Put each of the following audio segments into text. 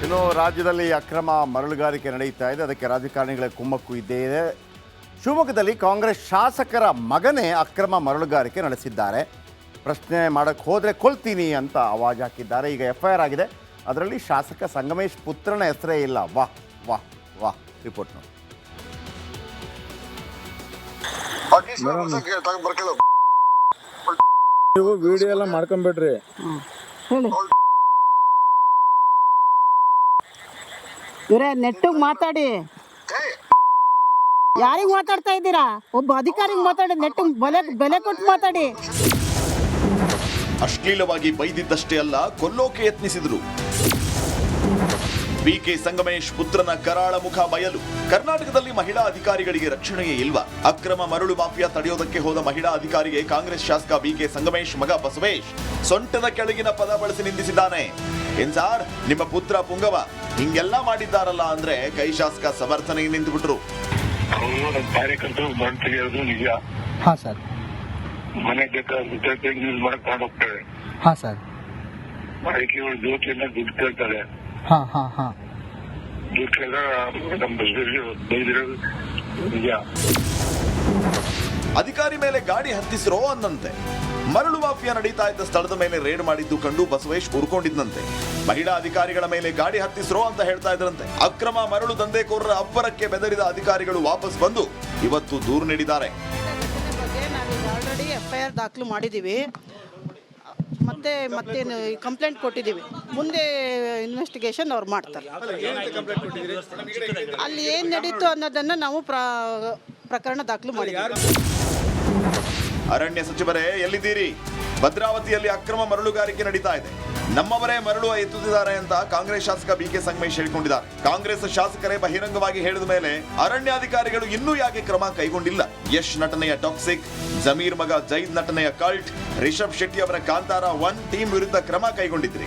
ಇನ್ನು ರಾಜ್ಯದಲ್ಲಿ ಅಕ್ರಮ ಮರಳುಗಾರಿಕೆ ನಡೆಯುತ್ತಾ ಇದೆ. ಅದಕ್ಕೆ ರಾಜಕಾರಣಿಗಳ ಕುಮ್ಮಕ್ಕು ಇದ್ದೇ ಇದೆ. ಶಿವಮೊಗ್ಗದಲ್ಲಿ ಕಾಂಗ್ರೆಸ್ ಶಾಸಕರ ಮಗನೇ ಅಕ್ರಮ ಮರಳುಗಾರಿಕೆ ನಡೆಸಿದ್ದಾರೆ. ಪ್ರಶ್ನೆ ಮಾಡಕ್ಕೆ ಹೋದರೆ ಕೊಲ್ತೀನಿ ಅಂತ ಆವಾಜ್ ಹಾಕಿದ್ದಾರೆ. ಈಗ FIR ಆಗಿದೆ. ಅದರಲ್ಲಿ ಶಾಸಕ ಸಂಗಮೇಶ್ ಪುತ್ರನ ಹೆಸರೇ ಇಲ್ಲ. ವಾಹ್ ವಾಹ್ ವಾಹ್. ರಿಪೋರ್ಟ್ ನೋಡಿ. ನೀವು ವಿಡಿಯೋ ಎಲ್ಲ ಮಾಡ್ಕೊಂಬಿಡ್ರಿ. ಹೇಳಿ ಇವರೇ ನೆಟ್ಟಿಗೆ ಮಾತಾಡಿ. ಯಾರಿಗೆ ಮಾತಾಡ್ತಾ ಇದ್ದೀರಾ? ಒಬ್ಬ ಅಧಿಕಾರಿಗೆ ಮಾತಾಡಿ. ನೆಟ್ಟಿಗೆ ಬೆಲೆ ಕೊಟ್ಟು ಮಾತಾಡಿ. ಅಶ್ಲೀಲವಾಗಿ ಬೈದಿದ್ದಷ್ಟೇ ಅಲ್ಲ, ಕೊಲ್ಲೋಕೆ ಯತ್ನಿಸಿದ್ರು. BK ಸಂಗಮೇಶ್ ಪುತ್ರನ ಕರಾಳ ಮುಖ ಬಯಲು. ಕರ್ನಾಟಕದಲ್ಲಿ ಮಹಿಳಾ ಅಧಿಕಾರಿಗಳಿಗೆ ರಕ್ಷಣೆಯೇ ಇಲ್ವಾ? ಅಕ್ರಮ ಮರಳು ಮಾಫಿಯಾ ತಡೆಯೋದಕ್ಕೆ ಹೋದ ಮಹಿಳಾ ಅಧಿಕಾರಿಗೆ ಕಾಂಗ್ರೆಸ್ ಶಾಸಕ BK ಸಂಗಮೇಶ್ ಮಗ ಬಸವೇಶ್ ಸೊಂಟದ ಕೆಳಗಿನ ಪದ ಬಳಸಿ ನಿಂದಿಸಿದ್ದಾನೆ. ಏನ್ ಸಾರ್, ನಿಮ್ಮ ಪುತ್ರ ಪುಂಗವ ಹಿಂಗೆಲ್ಲ ಮಾಡಿದ್ದಾರಲ್ಲ ಅಂದ್ರೆ ಕೈ ಶಾಸಕ ಸಮರ್ಥನೆಗೆ ನಿಂತುಬಿಟ್ರು. ಕಾರ್ಯಕರ್ತರು ಮಣ್ಣು ತೆಗೆಯೋದು ನಿಜ. ಹಾ ಸರ್. ಮನೆ ಬೇಕಾದ್ರೆ ಯೂಸ್ ಮಾಡಕ್ ತಗೊಂಡೋಗ್ತಾರೆ. ಹಾ ಸರ್. ಅದಕ್ಕೆ ಇವ್ರು ಜ್ಯೋತಿಯನ್ನ ದುಡ್ಡು ಕೇಳ್ತಾರೆ. ಹಾ ಹಾ ಹಾ. ದುಡ್ಡು ಕೇಳಿದ್ರೆ ನಮ್ಮ ಬೈದಿರೋದು ನಿಜ. ಅಧಿಕಾರಿ ಮೇಲೆ ಗಾಡಿ ಹತ್ತಿಸಿರೋ ಅಂದಂತೆ. ಮರಳು ಮಾಫಿಯಾ ನಡೀತಾ ಇದ್ದ ಸ್ಥಳದ ಮೇಲೆ ರೇಡ್ ಮಾಡಿದ್ದು ಕಂಡು ಬಸವೇಶ್ ಉರ್ಕೊಂಡಿದ್ದಂತೆ. ಮಹಿಳಾ ಅಧಿಕಾರಿಗಳ ಮೇಲೆ ಗಾಡಿ ಹತ್ತಿಸಿರೋ ಅಂತ ಹೇಳ್ತಾ ಇದ್ರಂತೆ. ಅಕ್ರಮ ಮರಳು ದಂಧೆಕೋರರ ಅಬ್ಬರಕ್ಕೆ ಬೆದರಿದ ಅಧಿಕಾರಿಗಳು ವಾಪಸ್ ಬಂದು ಇವತ್ತು ದೂರು ನೀಡಿದ್ದಾರೆ. ನಾವೀಗ ಆಲ್ರೆಡಿ FIR ದಾಖಲು ಮಾಡಿದ್ದೀವಿ. ಮತ್ತೆ ಕಂಪ್ಲೇಂಟ್ ಕೊಟ್ಟಿದ್ದೀವಿ. ಮುಂದೆ ಇನ್ವೆಸ್ಟಿಗೇಷನ್ ಅವ್ರು ಮಾಡ್ತಾರೆ. ಅಲ್ಲಿ ಏನು ನಡೀತು ಅನ್ನೋದನ್ನು ನಾವು ಪ್ರಕರಣ ದಾಖಲು ಮಾಡಿದ್ದೀವಿ. ಅರಣ್ಯ ಸಚಿವರೇ ಎಲ್ಲಿದ್ದೀರಿ? ಭದ್ರಾವತಿಯಲ್ಲಿ ಅಕ್ರಮ ಮರಳುಗಾರಿಕೆ ನಡೀತಾ ಇದೆ. ನಮ್ಮವರೇ ಮರಳು ಎತ್ತುತ್ತಿದ್ದಾರೆ ಅಂತ ಕಾಂಗ್ರೆಸ್ ಶಾಸಕ BK ಸಂಗಮೇಶ್ ಹೇಳಿಕೊಂಡಿದ್ದಾರೆ. ಕಾಂಗ್ರೆಸ್ ಶಾಸಕರೇ ಬಹಿರಂಗವಾಗಿ ಹೇಳಿದ ಮೇಲೆ ಅರಣ್ಯಾಧಿಕಾರಿಗಳು ಇನ್ನೂ ಯಾಕೆ ಕ್ರಮ ಕೈಗೊಂಡಿಲ್ಲ? ಯಶ್ ನಟನೆಯ ಟಾಕ್ಸಿಕ್, ಜಮೀರ್ ಮಗ ಜೈದ್ ನಟನೆಯ ಕಲ್ಟ್, ರಿಷಬ್ ಶೆಟ್ಟಿ ಅವರ ಕಾಂತಾರ 1 ಟೀಮ್ ವಿರುದ್ಧ ಕ್ರಮ ಕೈಗೊಂಡಿದ್ರಿ.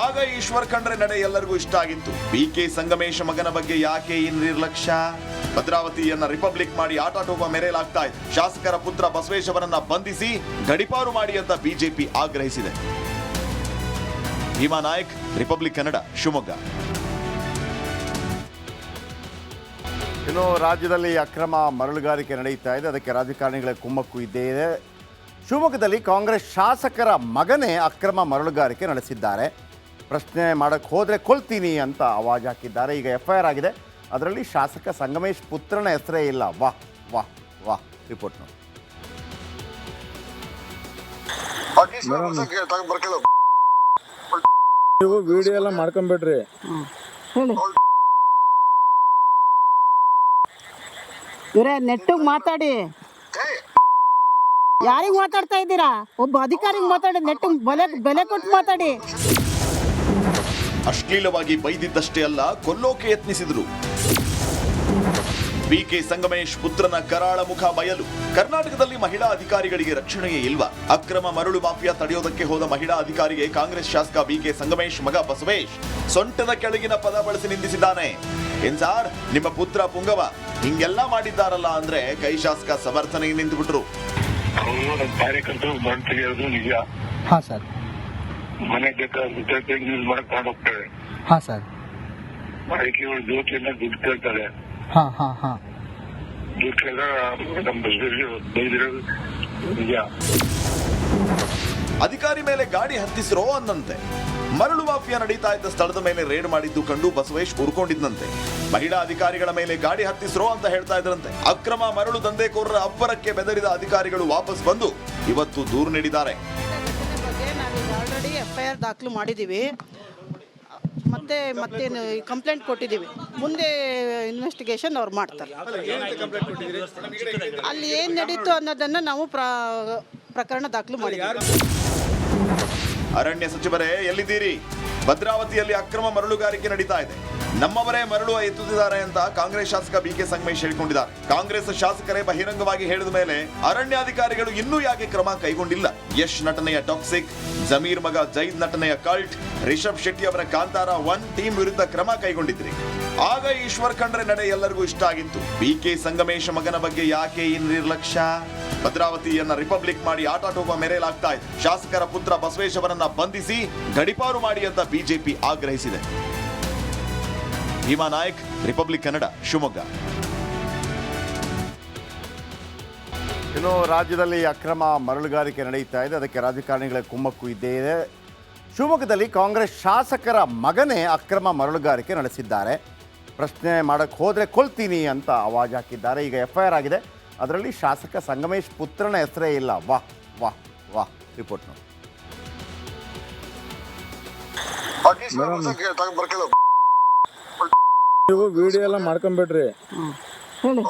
ಆಗ ಈಶ್ವರ್ ಖಂಡ್ರೆ ನಡೆ ಎಲ್ಲರಿಗೂ ಇಷ್ಟ ಆಗಿತ್ತು. BK ಸಂಗಮೇಶ್ ಮಗನ ಬಗ್ಗೆ ಯಾಕೆ ಈ ನಿರ್ಲಕ್ಷ್ಯ? ಭದ್ರಾವತಿಯನ್ನ ರಿಪಬ್ಲಿಕ್ ಮಾಡಿ ಆಟಾಟೋಪ ಮೆರೆಯಲಾಗ್ತಾ ಇದೆ. ಶಾಸಕರ ಪುತ್ರ ಬಸವೇಶ್ ಅವರನ್ನ ಬಂಧಿಸಿ ಗಡಿಪಾರು ಮಾಡಿ ಅಂತ ಬಿಜೆಪಿ ಆಗ್ರಹಿಸಿದೆ. ಭೀಮಾ ನಾಯಕ್, ರಿಪಬ್ಲಿಕ್ ಕನ್ನಡ, ಶಿವಮೊಗ್ಗ. ಇನ್ನು ರಾಜ್ಯದಲ್ಲಿ ಅಕ್ರಮ ಮರಳುಗಾರಿಕೆ ನಡೆಯುತ್ತಾ ಇದೆ. ಅದಕ್ಕೆ ರಾಜಕಾರಣಿಗಳ ಕುಮ್ಮಕ್ಕು ಇದ್ದೇ ಇದೆ. ಶಿವಮೊಗ್ಗದಲ್ಲಿ ಕಾಂಗ್ರೆಸ್ ಶಾಸಕರ ಮಗನೇ ಅಕ್ರಮ ಮರಳುಗಾರಿಕೆ ನಡೆಸಿದ್ದಾರೆ. ಪ್ರಶ್ನೆ ಮಾಡಕ್ಕೆ ಹೋದರೆ ಕೊಲ್ತೀನಿ ಅಂತ ಆವಾಜ್ ಹಾಕಿದ್ದಾರೆ. ಈಗ FIR ಆಗಿದೆ. ಅದರಲ್ಲಿ ಶಾಸಕ ಸಂಗಮೇಶ್ ಪುತ್ರನ ಹೆಸರೇ ಇಲ್ಲ. ವಾಹ್ ವಾಹ್ ವಾಹ್. ರಿಪೋರ್ಟ್ ನೋಡಿ. ನೀವು ವಿಡಿಯೋ ಎಲ್ಲ ಮಾಡ್ಕೊಂಬಿಡ್ರಿ. ಹೇಳಿ ಇವರೇ ನೆಟ್ಟಿಗೆ ಮಾತಾಡಿ. ಯಾರಿಗೆ ಮಾತಾಡ್ತಾ ಇದ್ದೀರಾ? ಒಬ್ಬ ಅಧಿಕಾರಿಗೆ ಮಾತಾಡಿ. ನೆಟ್ಟಿಗೆ ಬೆಲೆ ಕೊಟ್ಟು ಮಾತಾಡಿ. ಅಶ್ಲೀಲವಾಗಿ ಬೈದಿದ್ದಷ್ಟೇ ಅಲ್ಲ, ಕೊಲ್ಲೋಕೆ ಯತ್ನಿಸಿದ್ರು. BK ಸಂಗಮೇಶ್ ಪುತ್ರನ ಕರಾಳ ಮುಖ ಬಯಲು. ಕರ್ನಾಟಕದಲ್ಲಿ ಮಹಿಳಾ ಅಧಿಕಾರಿಗಳಿಗೆ ರಕ್ಷಣೆಯೇ ಇಲ್ವಾ? ಅಕ್ರಮ ಮರಳು ಮಾಫಿಯಾ ತಡೆಯೋದಕ್ಕೆ ಹೋದ ಮಹಿಳಾ ಅಧಿಕಾರಿಗೆ ಕಾಂಗ್ರೆಸ್ ಶಾಸಕ BK ಸಂಗಮೇಶ್ ಮಗ ಬಸವೇಶ್ ಸೊಂಟದ ಕೆಳಗಿನ ಪದ ಬಳಸಿ ನಿಂದಿಸಿದ್ದಾನೆ. ಏನ್ ಸಾರ್, ನಿಮ್ಮ ಪುತ್ರ ಪುಂಗವ ಹಿಂಗೆಲ್ಲ ಮಾಡಿದ್ದಾರಲ್ಲ ಅಂದ್ರೆ ಕೈ ಶಾಸಕ ಸಮರ್ಥನೆಗೆ ನಿಂತುಬಿಟ್ರು. ಕಾರ್ಯಕರ್ತರು ಮಣ್ಣು ತೆಗೆಯೋದು ನಿಜ. ಹಾ ಸರ್. ಮನೆ ಬೇಕಾದ್ರೆ ಯೂಸ್ ಮಾಡಕ್ ತಗೊಂಡೋಗ್ತಾರೆ. ಹಾ ಸರ್. ಅದಕ್ಕೆ ಇವ್ರು ಜ್ಯೋತಿಯನ್ನ ದುಡ್ಡು ಕೇಳ್ತಾರೆ. ಹಾ ಹಾ ಹಾ. ದುಡ್ಡು ಕೇಳಿದ್ರೆ ನಮ್ಮ ಬೈದಿರೋದು ನಿಜ. ಅಧಿಕಾರಿ ಮೇಲೆ ಗಾಡಿ ಹತ್ತಿಸಿರೋ ಅಂದಂತೆ. ಮರಳು ಮಾಫಿಯಾ ನಡೀತಾ ಇದ್ದ ಸ್ಥಳದ ಮೇಲೆ ರೇಡ್ ಮಾಡಿದ್ದು ಕಂಡು ಬಸವೇಶ್ ಉರ್ಕೊಂಡಿದ್ದಂತೆ. ಮಹಿಳಾ ಅಧಿಕಾರಿಗಳ ಮೇಲೆ ಗಾಡಿ ಹತ್ತಿಸಿರೋ ಅಂತ ಹೇಳ್ತಾ ಇದ್ರಂತೆ. ಅಕ್ರಮ ಮರಳು ದಂಧೆಕೋರರ ಅಬ್ಬರಕ್ಕೆ ಬೆದರಿದ ಅಧಿಕಾರಿಗಳು ವಾಪಸ್ ಬಂದು ಇವತ್ತು ದೂರು ನೀಡಿದ್ದಾರೆ. ನಾವೀಗ ಆಲ್ರೆಡಿ FIR ದಾಖಲು ಮಾಡಿದ್ದೀವಿ. ಮತ್ತೆ ಕಂಪ್ಲೇಂಟ್ ಕೊಟ್ಟಿದ್ದೀವಿ. ಮುಂದೆ ಇನ್ವೆಸ್ಟಿಗೇಷನ್ ಅವ್ರು ಮಾಡ್ತಾರೆ. ಅಲ್ಲಿ ಏನು ನಡೀತು ಅನ್ನೋದನ್ನು ನಾವು ಪ್ರಕರಣ ದಾಖಲು ಮಾಡಿದ್ದೀವಿ. ಅರಣ್ಯ ಸಚಿವರೇ ಎಲ್ಲಿದ್ದೀರಿ? ಭದ್ರಾವತಿಯಲ್ಲಿ ಅಕ್ರಮ ಮರಳುಗಾರಿಕೆ ನಡೀತಾ ಇದೆ. ನಮ್ಮವರೇ ಮರಳು ಎತ್ತುತ್ತಿದ್ದಾರೆ ಅಂತ ಕಾಂಗ್ರೆಸ್ ಶಾಸಕ BK ಸಂಗಮೇಶ್ ಹೇಳಿಕೊಂಡಿದ್ದಾರೆ. ಕಾಂಗ್ರೆಸ್ ಶಾಸಕರೇ ಬಹಿರಂಗವಾಗಿ ಹೇಳಿದ ಮೇಲೆ ಅರಣ್ಯಾಧಿಕಾರಿಗಳು ಇನ್ನೂ ಯಾಕೆ ಕ್ರಮ ಕೈಗೊಂಡಿಲ್ಲ? ಯಶ್ ನಟನೆಯ ಟಾಕ್ಸಿಕ್, ಜಮೀರ್ ಮಗ ಜೈದ್ ನಟನೆಯ ಕಲ್ಟ್, ರಿಷಬ್ ಶೆಟ್ಟಿ ಅವರ ಕಾಂತಾರ 1 ಟೀಮ್ ವಿರುದ್ಧ ಕ್ರಮ ಕೈಗೊಂಡಿದ್ರಿ. ಆಗ ಈಶ್ವರ್ ಖಂಡ್ರೆ ನಡೆ ಎಲ್ಲರಿಗೂ ಇಷ್ಟ ಆಗಿತ್ತು. BK ಸಂಗಮೇಶ್ ಮಗನ ಬಗ್ಗೆ ಯಾಕೆ ಈ ನಿರ್ಲಕ್ಷ್ಯ? ಭದ್ರಾವತಿಯನ್ನ ರಿಪಬ್ಲಿಕ್ ಮಾಡಿ ಆಟಾಟೋಪ ಮೆರೆಯಲಾಗ್ತಾ ಇದೆ. ಶಾಸಕರ ಪುತ್ರ ಬಸವೇಶ್ ಅವರನ್ನ ಬಂಧಿಸಿ ಗಡಿಪಾರು ಮಾಡಿ ಅಂತ ಬಿಜೆಪಿ ಆಗ್ರಹಿಸಿದೆ. ಭೀಮಾ ನಾಯಕ್, ರಿಪಬ್ಲಿಕ್ ಕನ್ನಡ, ಶಿವಮೊಗ್ಗ. ಇನ್ನು ರಾಜ್ಯದಲ್ಲಿ ಅಕ್ರಮ ಮರಳುಗಾರಿಕೆ ನಡೀತಾ ಇದೆ, ಅದಕ್ಕೆ ರಾಜಕಾರಣಿಗಳ ಕುಮ್ಮಕ್ಕು ಇದ್ದೇ ಇದೆ. ಶಿವಮೊಗ್ಗದಲ್ಲಿ ಕಾಂಗ್ರೆಸ್ ಶಾಸಕರ ಮಗನೇ ಅಕ್ರಮ ಮರಳುಗಾರಿಕೆ ನಡೆಸಿದ್ದಾರೆ. ಪ್ರಶ್ನೆ ಮಾಡಕ್ಕೆ ಹೋದರೆ ಕೊಲ್ತೀನಿ ಅಂತ ಆವಾಜ್ ಹಾಕಿದ್ದಾರೆ. ಈಗ FIR ಆಗಿದೆ. ಅದರಲ್ಲಿ ಶಾಸಕ ಸಂಗಮೇಶ್ ಪುತ್ರನ ಹೆಸರೇ ಇಲ್ಲ. ವಾಹ್ ವಾಹ್ ವಾಹ್. ರಿಪೋರ್ಟ್ ನೋಡಿ. ನೀವು ವಿಡಿಯೋ ಎಲ್ಲ ಮಾಡ್ಕೊಂಬಿಡ್ರಿ. ಹೇಳಿ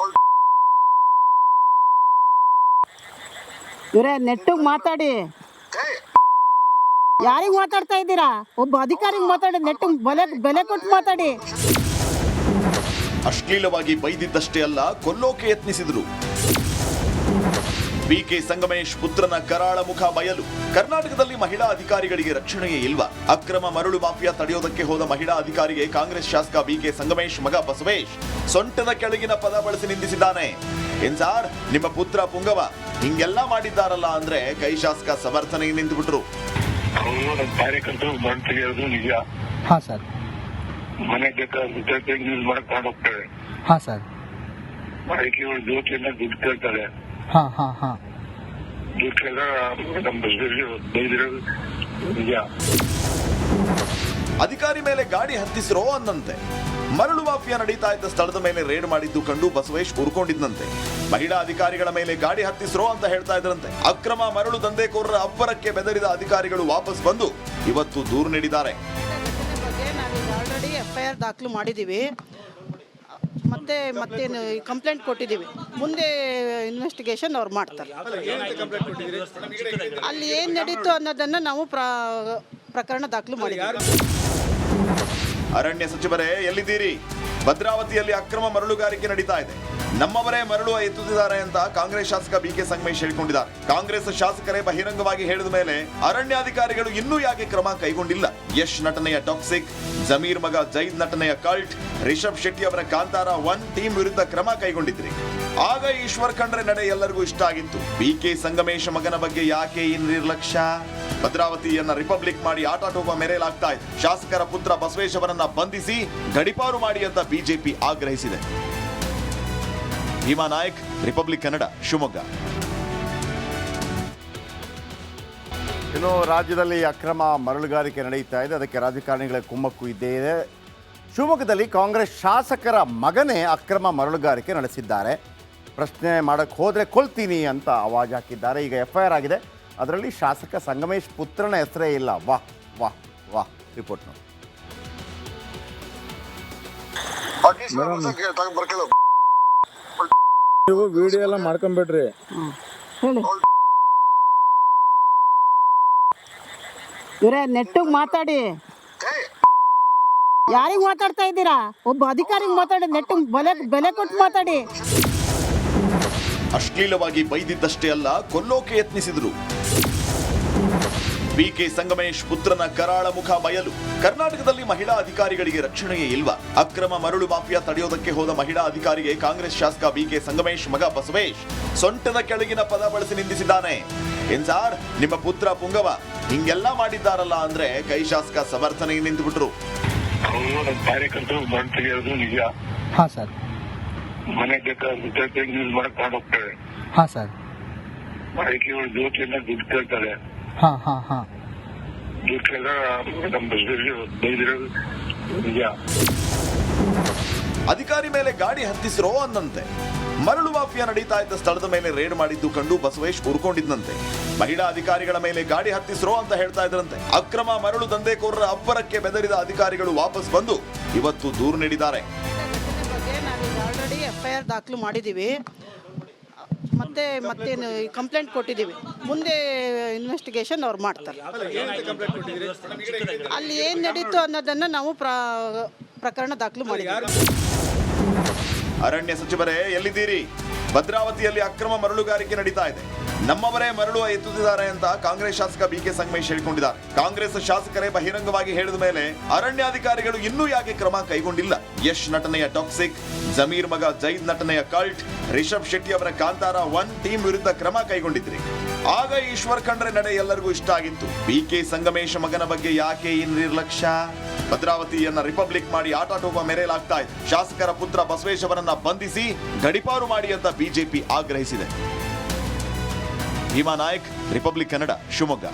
ಇವರೇ ನೆಟ್ಟಿಗೆ ಮಾತಾಡಿ. ಯಾರಿಗೆ ಮಾತಾಡ್ತಾ ಇದ್ದೀರಾ? ಒಬ್ಬ ಅಧಿಕಾರಿಗೆ ಮಾತಾಡಿ. ನೆಟ್ಟಿಗೆ ಬೆಲೆ ಕೊಟ್ಟು ಮಾತಾಡಿ. ಅಶ್ಲೀಲವಾಗಿ ಬೈದಿದ್ದಷ್ಟೇ ಅಲ್ಲ, ಕೊಲ್ಲೋಕೆ ಯತ್ನಿಸಿದ್ರು. BK ಸಂಗಮೇಶ್ ಪುತ್ರನ ಕರಾಳ ಮುಖ ಬಯಲು. ಕರ್ನಾಟಕದಲ್ಲಿ ಮಹಿಳಾ ಅಧಿಕಾರಿಗಳಿಗೆ ರಕ್ಷಣೆಯೇ ಇಲ್ವಾ? ಅಕ್ರಮ ಮರಳು ಮಾಫಿಯಾ ತಡೆಯೋದಕ್ಕೆ ಹೋದ ಮಹಿಳಾ ಅಧಿಕಾರಿಗೆ ಕಾಂಗ್ರೆಸ್ ಶಾಸಕ BK ಸಂಗಮೇಶ್ ಮಗ ಬಸವೇಶ್ ಸೊಂಟದ ಕೆಳಗಿನ ಪದ ಬಳಸಿ ನಿಂದಿಸಿದ್ದಾನೆ. ಏನ್ ಸಾರ್, ನಿಮ್ಮ ಪುತ್ರ ಪುಂಗವ ಹಿಂಗೆಲ್ಲ ಮಾಡಿದ್ದಾರಲ್ಲ ಅಂದ್ರೆ ಕೈ ಶಾಸಕ ಸಮರ್ಥನೆಗೆ ನಿಂತುಬಿಟ್ರು. ಅವರು ನಮ್ಮ ಕಾರ್ಯಕರ್ತರು ಮಣ್ಣು ತೆಗೆಯೋದು ನಿಜ. ಹಾಂ ಸರ್. ಮನೆ ಬೇಕಾದ್ರೆ ಯೂಸ್ ಮಾಡಕ್ ಹೋಗ್ತೇವೆ. ಹಾಂ ಸರ್. ಆಯ್ಕೆಗಳು ಜ್ಯೋತಿಯನ್ನ ದುಡ್ಡು ಕೇಳ್ತಾರೆ. ಹಾಂ ಹಾಂ ಹಾಂ. ದುಡ್ಡು ಕೇಳಿದಾಗ ನಮ್ಮ ಬಸ್ಸಲ್ಲಿ ಬೈದಿರೋದು ನಿಜ. ಅಧಿಕಾರಿ ಮೇಲೆ ಗಾಡಿ ಹತ್ತಿಸಿರೋ ಅನ್ನಂತೆ. ಮರಳು ಮಾಫಿಯಾ ನಡೀತಾ ಇದ್ದ ಸ್ಥಳದ ಮೇಲೆ ರೇಡ್ ಮಾಡಿದ್ದು ಕಂಡು ಬಸವೇಶ್ ಉರ್ಕೊಂಡಿದ್ದಂತೆ. ಮಹಿಳಾ ಅಧಿಕಾರಿಗಳ ಮೇಲೆ ಗಾಡಿ ಹತ್ತಿಸಿರೋ ಅಂತ ಹೇಳ್ತಾ ಇದ್ರಂತೆ. ಅಕ್ರಮ ಮರಳು ದಂಧೆಕೋರರ ಅಬ್ಬರಕ್ಕೆ ಬೆದರಿದ ಅಧಿಕಾರಿಗಳು ವಾಪಸ್ ಬಂದು ಇವತ್ತು ದೂರು ನೀಡಿದ್ದಾರೆ. ನಾವೀಗ ಆಲ್ರೆಡಿ FIR ದಾಖಲು ಮಾಡಿದ್ದೀವಿ. ಮತ್ತೆ ಕಂಪ್ಲೇಂಟ್ ಕೊಟ್ಟಿದ್ದೀವಿ. ಮುಂದೆ ಇನ್ವೆಸ್ಟಿಗೇಷನ್ ಅವ್ರು ಮಾಡ್ತಾರೆ. ಅಲ್ಲಿ ಏನು ನಡೀತು ಅನ್ನೋದನ್ನು ನಾವು ಪ್ರಕರಣ ದಾಖಲು ಮಾಡಿದ್ದೀವಿ. ಅರಣ್ಯ ಸಚಿವರೇ ಎಲ್ಲಿದ್ದೀರಿ? ಭದ್ರಾವತಿಯಲ್ಲಿ ಅಕ್ರಮ ಮರಳುಗಾರಿಕೆ ನಡೀತಾ ಇದೆ. ನಮ್ಮವರೇ ಮರಳು ಎತ್ತುತ್ತಿದ್ದಾರೆ ಅಂತ ಕಾಂಗ್ರೆಸ್ ಶಾಸಕ BK ಸಂಗಮೇಶ್ ಹೇಳಿಕೊಂಡಿದ್ದಾರೆ. ಕಾಂಗ್ರೆಸ್ ಶಾಸಕರೇ ಬಹಿರಂಗವಾಗಿ ಹೇಳಿದ ಮೇಲೆ ಅರಣ್ಯಾಧಿಕಾರಿಗಳು ಇನ್ನೂ ಯಾಕೆ ಕ್ರಮ ಕೈಗೊಂಡಿಲ್ಲ? ಯಶ್ ನಟನೆಯ ಟಾಕ್ಸಿಕ್, ಜಮೀರ್ ಮಗ ಜೈದ್ ನಟನೆಯ ಕಲ್ಟ್, ರಿಷಬ್ ಶೆಟ್ಟಿ ಅವರ ಕಾಂತಾರ 1 ಟೀಮ್ ವಿರುದ್ಧ ಕ್ರಮ ಕೈಗೊಂಡಿದ್ರಿ. ಆಗ ಈಶ್ವರ್ ಖಂಡ್ರೆ ನಡೆ ಎಲ್ಲರಿಗೂ ಇಷ್ಟ ಆಗಿತ್ತು. BK ಸಂಗಮೇಶ್ ಮಗನ ಬಗ್ಗೆ ಯಾಕೆ ಈ ನಿರ್ಲಕ್ಷ್ಯ? ಭದ್ರಾವತಿಯನ್ನ ರಿಪಬ್ಲಿಕ್ ಮಾಡಿ ಆಟಾಟೋಪ ಮೆರೆಯಲಾಗ್ತಾ ಇದೆ. ಶಾಸಕರ ಪುತ್ರ ಬಸವೇಶ್ ಅವರನ್ನ ಬಂಧಿಸಿ ಗಡಿಪಾರು ಮಾಡಿ ಅಂತ ಬಿಜೆಪಿ ಆಗ್ರಹಿಸಿದೆ. ಭೀಮಾ ನಾಯಕ್, ರಿಪಬ್ಲಿಕ್ ಕನ್ನಡ, ಶಿವಮೊಗ್ಗ. ಇನ್ನು ರಾಜ್ಯದಲ್ಲಿ ಅಕ್ರಮ ಮರಳುಗಾರಿಕೆ ನಡೀತಾ ಇದೆ, ಅದಕ್ಕೆ ರಾಜಕಾರಣಿಗಳ ಕುಮ್ಮಕ್ಕು ಇದ್ದೇ ಇದೆ. ಶಿವಮೊಗ್ಗದಲ್ಲಿ ಕಾಂಗ್ರೆಸ್ ಶಾಸಕರ ಮಗನೇ ಅಕ್ರಮ ಮರಳುಗಾರಿಕೆ ನಡೆಸಿದ್ದಾರೆ. ಪ್ರಶ್ನೆ ಮಾಡಕ್ಕೆ ಹೋದರೆ ಕೊಲ್ತೀನಿ ಅಂತ ಆವಾಜ್ ಹಾಕಿದ್ದಾರೆ. ಈಗ FIR ಆಗಿದೆ. ಅದರಲ್ಲಿ ಶಾಸಕ ಸಂಗಮೇಶ್ ಪುತ್ರನ ಹೆಸರೇ ಇಲ್ಲ. ವಾಹ್ ವಾಹ್ ವಾಹ್. ರಿಪೋರ್ಟ್ ನೋಡಿ. ನೀವು ವಿಡಿಯೋ ಎಲ್ಲ ಮಾಡ್ಕೊಂಬಿಡ್ರಿ. ಹೇಳಿ ಇವರೇ ನೆಟ್ಟಿಗೆ ಮಾತಾಡಿ. ಯಾರಿಗೆ ಮಾತಾಡ್ತಾ ಇದ್ದೀರಾ? ಒಬ್ಬ ಅಧಿಕಾರಿಗೆ ಮಾತಾಡಿ. ನೆಟ್ಟಿಗೆ ಬೆಲೆ ಕೊಟ್ಟು ಮಾತಾಡಿ. ಅಶ್ಲೀಲವಾಗಿ ಬೈದಿದ್ದಷ್ಟೇ ಅಲ್ಲ, ಕೊಲ್ಲೋಕೆ ಯತ್ನಿಸಿದ್ರು. BK ಸಂಗಮೇಶ್ ಪುತ್ರನ ಕರಾಳ ಮುಖ ಬಯಲು. ಕರ್ನಾಟಕದಲ್ಲಿ ಮಹಿಳಾ ಅಧಿಕಾರಿಗಳಿಗೆ ರಕ್ಷಣೆಯೇ ಇಲ್ವಾ? ಅಕ್ರಮ ಮರಳು ಮಾಫಿಯಾ ತಡೆಯೋದಕ್ಕೆ ಹೋದ ಮಹಿಳಾ ಅಧಿಕಾರಿಗೆ ಕಾಂಗ್ರೆಸ್ ಶಾಸಕ BK ಸಂಗಮೇಶ್ ಮಗ ಬಸವೇಶ್ ಸೊಂಟದ ಕೆಳಗಿನ ಪದ ಬಳಸಿ ನಿಂದಿಸಿದ್ದಾನೆ. ಏನ್ ಸಾರ್, ನಿಮ್ಮ ಪುತ್ರ ಪುಂಗವ ಹಿಂಗೆಲ್ಲ ಮಾಡಿದ್ದಾರಲ್ಲ ಅಂದ್ರೆ ಕೈ ಶಾಸಕ ಸಮರ್ಥನೆಗೆ ನಿಂತುಬಿಟ್ರು. ಅವರು ನಮ್ಮ ಕಾರ್ಯಕರ್ತರು ಮಣ್ಣು ತೆಗೆಯೋದು ನಿಜ. ಹಾಂ ಸರ್. ಮನೆ ಬೇಕಾದ್ರೆ ಯೂಸ್ ಮಾಡಕ್ ಹೋಗ್ತೇವೆ. ಹಾಂ ಸರ್. ಆಯ್ಕೆಗಳು ಜ್ಯೋತಿಯನ್ನ ದುಡ್ಡು ಕೇಳ್ತಾರೆ. ಹಾಂ ಹಾಂ ಹಾಂ. ದುಡ್ಡು ಕೇಳಿದಾಗ ನಮ್ಮ ಬಸ್ಸಲ್ಲಿ ಬೈದಿರೋದು ನಿಜ. ಅಧಿಕಾರಿ ಮೇಲೆ ಗಾಡಿ ಹತ್ತಿಸಿರೋ ಅನ್ನಂತೆ. ಮರಳು ಮಾಫಿಯಾ ನಡೀತಾ ಇದ್ದ ಸ್ಥಳದ ಮೇಲೆ ರೇಡ್ ಮಾಡಿದ್ದು ಕಂಡು ಬಸವೇಶ್ ಉರ್ಕೊಂಡಿದ್ದಂತೆ. ಮಹಿಳಾ ಅಧಿಕಾರಿಗಳ ಮೇಲೆ ಗಾಡಿ ಹತ್ತಿಸಿರೋ ಅಂತ ಹೇಳ್ತಾ ಇದ್ರಂತೆ. ಅಕ್ರಮ ಮರಳು ದಂಧೆಕೋರರ ಅಬ್ಬರಕ್ಕೆ ಬೆದರಿದ ಅಧಿಕಾರಿಗಳು ವಾಪಸ್ ಬಂದು ಇವತ್ತು ದೂರು ನೀಡಿದ್ದಾರೆ. ನಾವೀಗ ಆಲ್ರೆಡಿ FIR ದಾಖಲು ಮಾಡಿದ್ದೀವಿ. ಮತ್ತೆ ಕಂಪ್ಲೇಂಟ್ ಕೊಟ್ಟಿದ್ದೀವಿ. ಮುಂದೆ ಇನ್ವೆಸ್ಟಿಗೇಷನ್ ಅವ್ರು ಮಾಡ್ತಾರೆ. ಅಲ್ಲಿ ಏನು ನಡೀತು ಅನ್ನೋದನ್ನು ನಾವು ಪ್ರಕರಣ ದಾಖಲು ಮಾಡಿದ್ದೀವಿ. ಅರಣ್ಯ ಸಚಿವರೇ ಎಲ್ಲಿದ್ದೀರಿ? ಭದ್ರಾವತಿಯಲ್ಲಿ ಅಕ್ರಮ ಮರಳುಗಾರಿಕೆ ನಡೀತಾ ಇದೆ. ನಮ್ಮವರೇ ಮರಳು ಎತ್ತುತ್ತಿದ್ದಾರೆ ಅಂತ ಕಾಂಗ್ರೆಸ್ ಶಾಸಕ BK ಸಂಗಮೇಶ್ ಹೇಳಿಕೊಂಡಿದ್ದಾರೆ. ಕಾಂಗ್ರೆಸ್ ಶಾಸಕರೇ ಬಹಿರಂಗವಾಗಿ ಹೇಳಿದ ಮೇಲೆ ಅರಣ್ಯಾಧಿಕಾರಿಗಳು ಇನ್ನೂ ಯಾಕೆ ಕ್ರಮ ಕೈಗೊಂಡಿಲ್ಲ? ಯಶ್ ನಟನೆಯ ಟಾಕ್ಸಿಕ್, ಜಮೀರ್ ಮಗ ಜೈದ್ ನಟನೆಯ ಕಲ್ಟ್, ರಿಷಬ್ ಶೆಟ್ಟಿ ಅವರ ಕಾಂತಾರ 1 ಟೀಮ್ ವಿರುದ್ಧ ಕ್ರಮ ಕೈಗೊಂಡಿದ್ರಿ. ಆಗ ಈಶ್ವರ್ ಖಂಡ್ರೆ ನಡೆ ಎಲ್ಲರಿಗೂ ಇಷ್ಟ ಆಗಿತ್ತು. BK ಸಂಗಮೇಶ್ ಮಗನ ಬಗ್ಗೆ ಯಾಕೆ ಈ ನಿರ್ಲಕ್ಷ್ಯ? ಭದ್ರಾವತಿಯನ್ನ ರಿಪಬ್ಲಿಕ್ ಮಾಡಿ ಆಟಾಟೋಪ ಮೆರೆಯಲಾಗ್ತಾ ಇದೆ. ಶಾಸಕರ ಪುತ್ರ ಬಸವೇಶ್ ಅವರನ್ನ ಬಂಧಿಸಿ ಗಡೀಪಾರು ಮಾಡಿ ಅಂತ ಬಿಜೆಪಿ ಆಗ್ರಹಿಸಿದೆ. ಭೀಮಾ ನಾಯಕ್, ರಿಪಬ್ಲಿಕ್ ಕನ್ನಡ, ಶಿವಮೊಗ್ಗ.